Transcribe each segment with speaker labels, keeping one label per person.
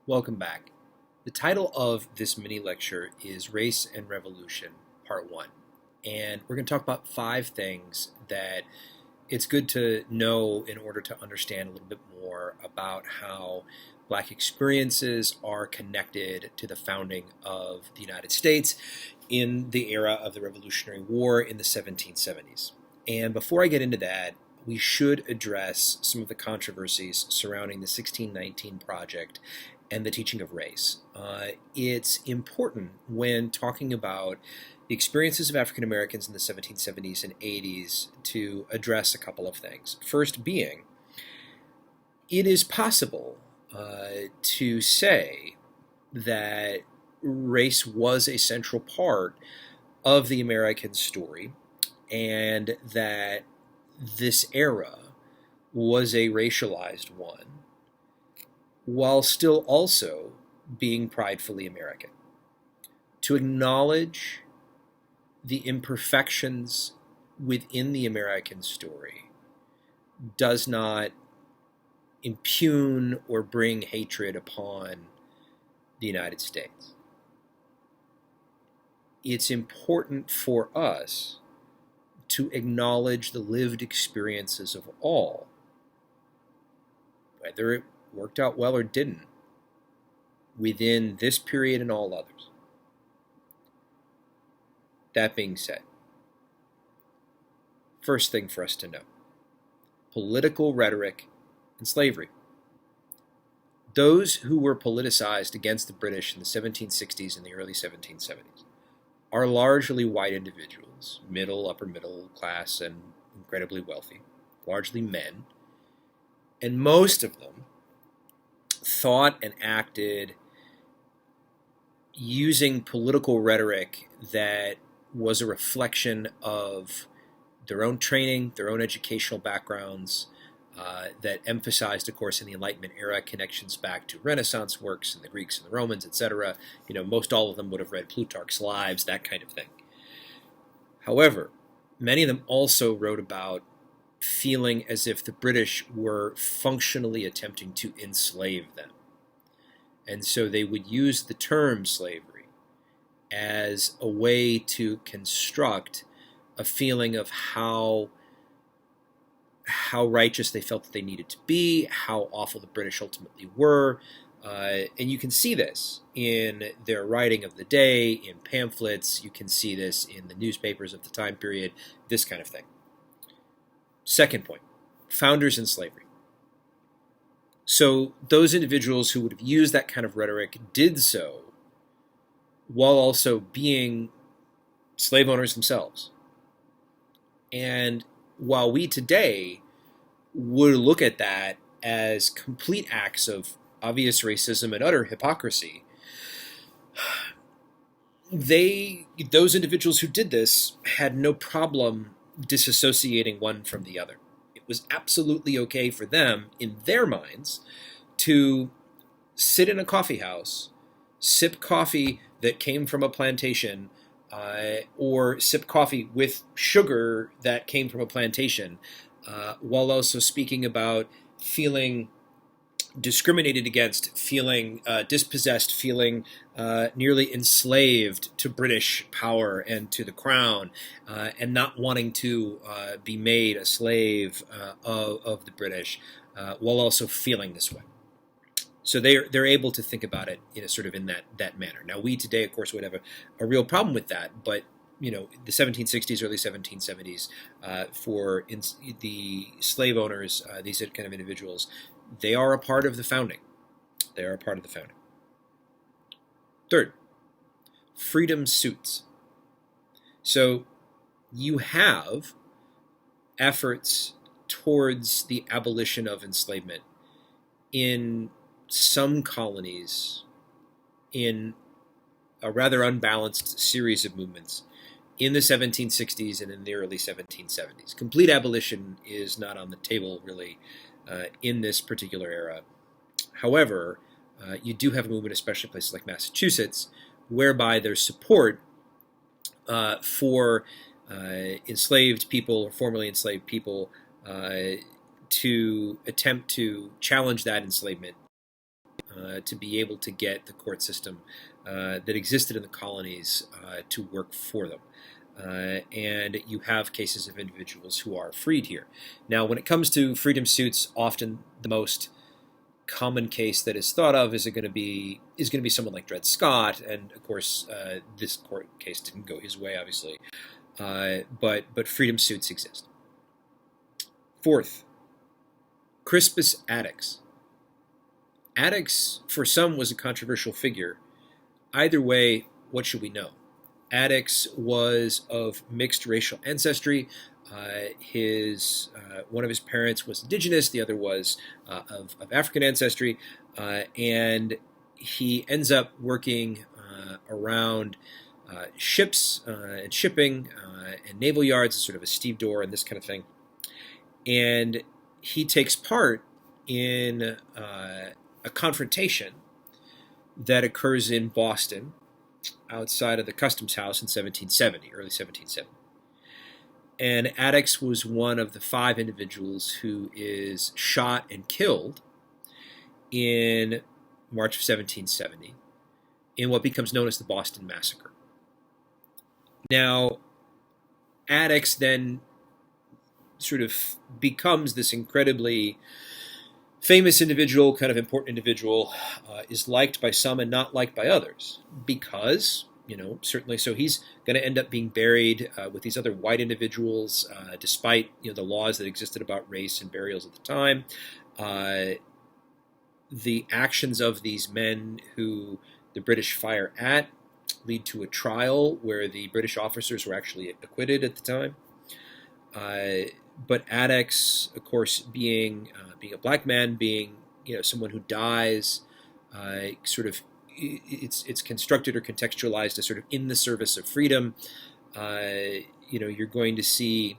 Speaker 1: Welcome back. The title of this mini lecture is Race and Revolution, Part 1. And we're going to talk about 5 things that it's good to know in order to understand a little bit more about how Black experiences are connected to the founding of the United States in the era of the Revolutionary War in the 1770s. And before I get into that, we should address some of the controversies surrounding the 1619 Project and the teaching of race. It's important when talking about the experiences of African Americans in the 1770s and 80s to address a couple of things. First being, it is possible to say that race was a central part of the American story and that this era was a racialized one, while still also being pridefully American. To acknowledge the imperfections within the American story does not impugn or bring hatred upon the United States. It's important for us to acknowledge the lived experiences of all, whether it worked out well or didn't, within this period and all others. That being said, first thing for us to know, political rhetoric and slavery. Those who were politicized against the British in the 1760s and the early 1770s are largely white individuals, upper middle class, and incredibly wealthy, largely men, and most of them thought and acted using political rhetoric that was a reflection of their own training, their own educational backgrounds, that emphasized, of course, in the Enlightenment era, connections back to Renaissance works and the Greeks and the Romans, etc. Most all of them would have read Plutarch's Lives, that kind of thing. However, many of them also wrote about feeling as if the British were functionally attempting to enslave them. And so they would use the term slavery as a way to construct a feeling of how righteous they felt that they needed to be, how awful the British ultimately were. And you can see this in their writing of the day, in pamphlets. You can see this in the newspapers of the time period, this kind of thing. Second point, founders in slavery. So those individuals who would have used that kind of rhetoric did so while also being slave owners themselves. And while we today would look at that as complete acts of obvious racism and utter hypocrisy, those individuals who did this had no problem disassociating one from the other. It was absolutely okay for them, in their minds, to sit in a coffee house, sip coffee that came from a plantation, or sip coffee with sugar that came from a plantation, while also speaking about feeling discriminated against, feeling dispossessed, feeling nearly enslaved to British power and to the crown, and not wanting to be made a slave of the British, while also feeling this way. So they're able to think about it in that manner. Now we today, of course, would have a real problem with that, but the 1760s, early 1770s, for the slave owners, these kind of individuals, they are a part of the founding. They are a part of the founding. Third, freedom suits. So you have efforts towards the abolition of enslavement in some colonies in a rather unbalanced series of movements in the 1760s and in the early 1770s. Complete abolition is not on the table, really, in this particular era. However, you do have a movement, especially in places like Massachusetts, whereby there's support for enslaved people or formerly enslaved people to attempt to challenge that enslavement to be able to get the court system that existed in the colonies to work for them. And you have cases of individuals who are freed here. Now, when it comes to freedom suits, often the most common case that is thought of is going to be someone like Dred Scott, and of course, this court case didn't go his way, obviously. But freedom suits exist. Fourth, Crispus Attucks. Attucks, for some, was a controversial figure. Either way, what should we know? Attucks was of mixed racial ancestry. One of his parents was indigenous, the other was of African ancestry, and he ends up working around ships and shipping and naval yards, sort of a stevedore and this kind of thing. And he takes part in a confrontation that occurs in Boston outside of the Customs House in 1770, early 1770. And Attucks was one of the 5 individuals who is shot and killed in March of 1770 in what becomes known as the Boston Massacre. Now, Attucks then sort of becomes this incredibly famous individual, kind of important individual, is liked by some and not liked by others because, certainly, so he's going to end up being buried with these other white individuals, despite, the laws that existed about race and burials at the time. The actions of these men who the British fire at lead to a trial where the British officers were actually acquitted at the time. But Attucks, of course, being a black man, being someone who dies, sort of it's constructed or contextualized as sort of in the service of freedom. You're going to see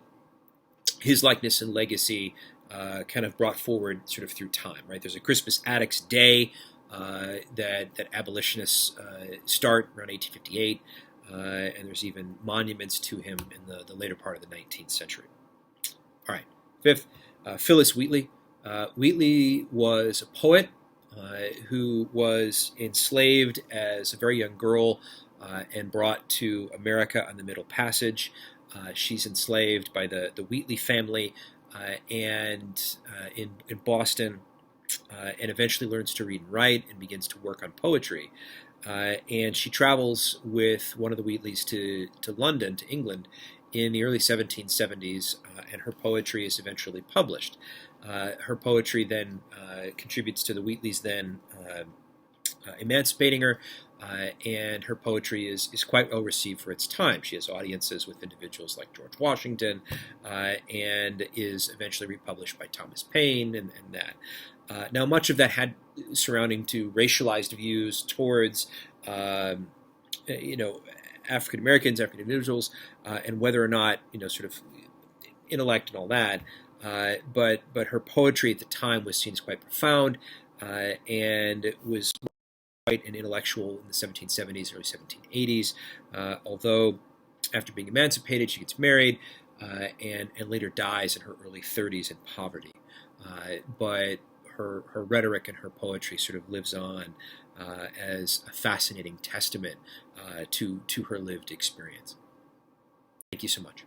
Speaker 1: his likeness and legacy kind of brought forward sort of through time, right? There's a Crispus Attucks Day that abolitionists start around 1858, and there's even monuments to him in the later part of the 19th century. All right, fifth, Phyllis Wheatley. Wheatley was a poet who was enslaved as a very young girl and brought to America on the Middle Passage. She's enslaved by the Wheatley family and in Boston, and eventually learns to read and write and begins to work on poetry. And she travels with one of the Wheatleys to London, to England, in the early 1770s, and her poetry is eventually published. Her poetry then contributes to the Wheatleys then emancipating her, and her poetry is quite well received for its time. She has audiences with individuals like George Washington, and is eventually republished by Thomas Paine and that. Now, much of that had surrounding to racialized views towards, African Americans, African individuals, and whether or not, sort of intellect and all that. But her poetry at the time was seen as quite profound, and was quite an intellectual in the 1770s, early 1780s. Although after being emancipated, she gets married, and later dies in her early 30s in poverty. But her rhetoric and her poetry sort of lives on as a fascinating testament to her lived experience. Thank you so much.